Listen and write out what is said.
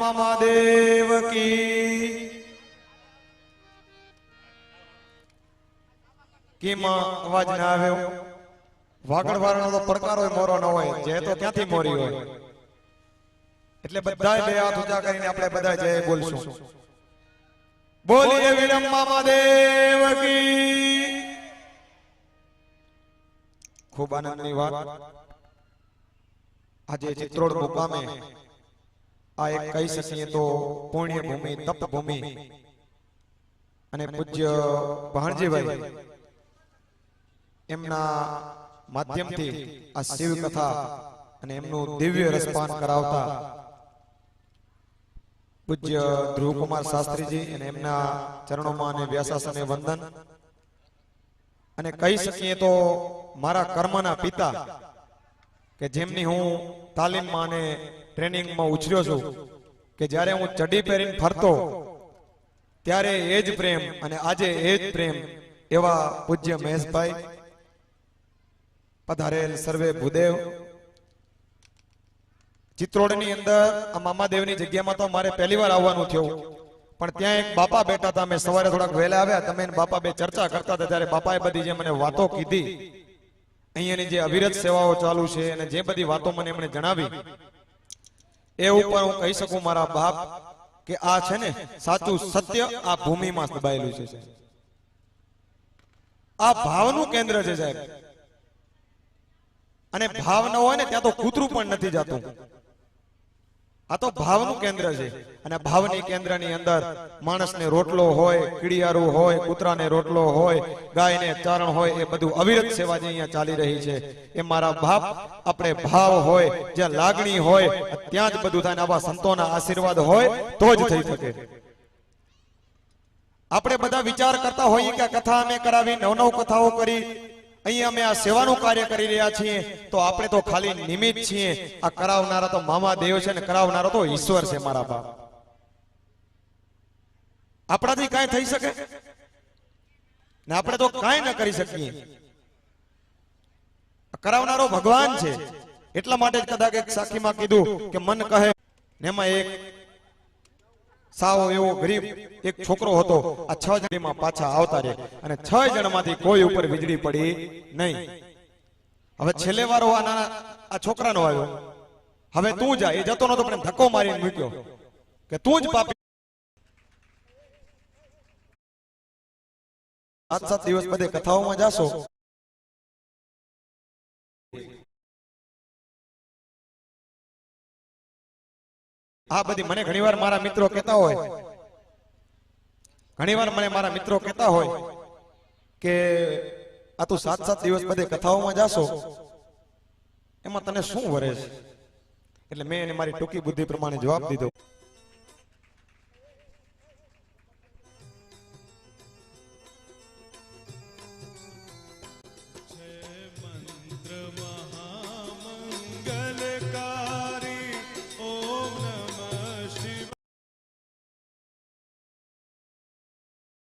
महादेव की अवाज ना आव्यो वागड़वाळानो तो प्रकार होय मोरो न होय जे तो क्यांथी मोरी होय એટલે બધાય બે હાથ ઊંચા કરીને આપણે બધા જય બોલશું બોલીએ વિરમ મહાદેવ की खूब आनंदनी વાત આજે ચિત્રોડ મુકામે આ એક કહી શકીએ તો પુણ્ય ભૂમિ તપ ભૂમિ અને પૂજ્ય ભાણજીભાઈ એમના માધ્યમથી આ શિવ કથા અને એમનું દિવ્ય રસપાન કરાવતા પૂજ્ય ધ્રુવકુમાર શાસ્ત્રીજી અને એમના ચરણોમાં અને વ્યાસાસને વંદન અને કહી શકીએ તો મારા કર્મના પિતા કે જેમની હું તાલીમમાં અને ટ્રેનિંગમાં ઉછર્યો છું કે જ્યારે હું ચડી પહેરીને ફરતો ત્યારે એ જ પ્રેમ અને આજે એ જ પ્રેમ એવા પૂજ્ય મહેશભાઈ પધારેલ સર્વે ભૂદેવ ચિત્રોડની અંદર આ મામાદેવની જગ્યામાં તો મારે પહેલી વાર આવવાનું થયું પણ ત્યાં એક બાપા બેઠા હતા. અમે સવારે થોડાક વહેલા આવ્યા, તમે બાપા બે ચર્ચા કરતા હતા ત્યારે બાપાએ બધી જે મને વાતો કીધી, અહીંયાની જે અવિરત સેવાઓ ચાલુ છે અને જે બધી વાતો મને એમણે જણાવી એ ઉપર હું કહી શકું મારા બાપ કે આ છે ને સાચું સત્ય આ ભૂમિમાં દબાયેલું છે. આ ભાવનું કેન્દ્ર છે સાહેબ, અને ભાવ ન હોય ને ત્યાં તો કૂતરું પણ નથી જતું. આ તો ભાવનું કેન્દ્ર છે અને ભાવની કેન્દ્રની અંદર માણસને રોટલો હોય, કીડિયારું હોય, કૂતરાને રોટલો હોય, ગાયને ચારણ હોય, એ બધું અવિરત સેવા જે અહીંયા ચાલી રહી છે એ મારા બાપ આપણે ભાવ હોય, જ્યાં લાગણી હોય ત્યાં જ બધું થાય. આવા સંતોના આશીર્વાદ હોય તો જ થઈ શકે. આપણે બધા વિચાર કરતા હોઈએ કે કથા અમે કરાવી, નવ કથાઓ કરી, અહીંયા અમે આ સેવાનું કાર્ય કરી રહ્યા છીએ તો આપણે તો ખાલી નિમિત્ત છીએ. આ કરાવનારા તો મામાદેવ છે ને કરાવનારો તો ઈશ્વર છે મારા બાપ. આપણાથી કાંઈ થઈ શકે ને આપણે તો કાંઈ ન કરી શકીએ. કરાવનારો ભગવાન છે. એટલા માટે જ કદાચ એક સાખીમાં કીધું કે મન કહે ને એમાં એક સાવ એવો ગરીબ એક છોકરો હતો. આ 6 જણમાં પાછા આવતા રહે અને 6 જણમાંથી કોઈ ઉપર વીજળી પડી નહીં. હવે છેલ્લે વારો આ નાના આ છોકરાનો આવ્યો, હવે તું જા. એ જતો નતો પણ ધક્કો મારીને મૂક્યો કે તું જ પાપી. 7 દિવસ બધે કથાઓમાં જાશો આ બધી મને ઘણીવાર મારા મિત્રો કહેતા હોય, ઘણીવાર મને મારા મિત્રો કહેતા હોય કે આ તું 7 દિવસ બધે કથાઓમાં જાશો એમાં તને શું વરે છે? એટલે મેં એને મારી ટૂંકી બુદ્ધિ પ્રમાણે જવાબ દીધો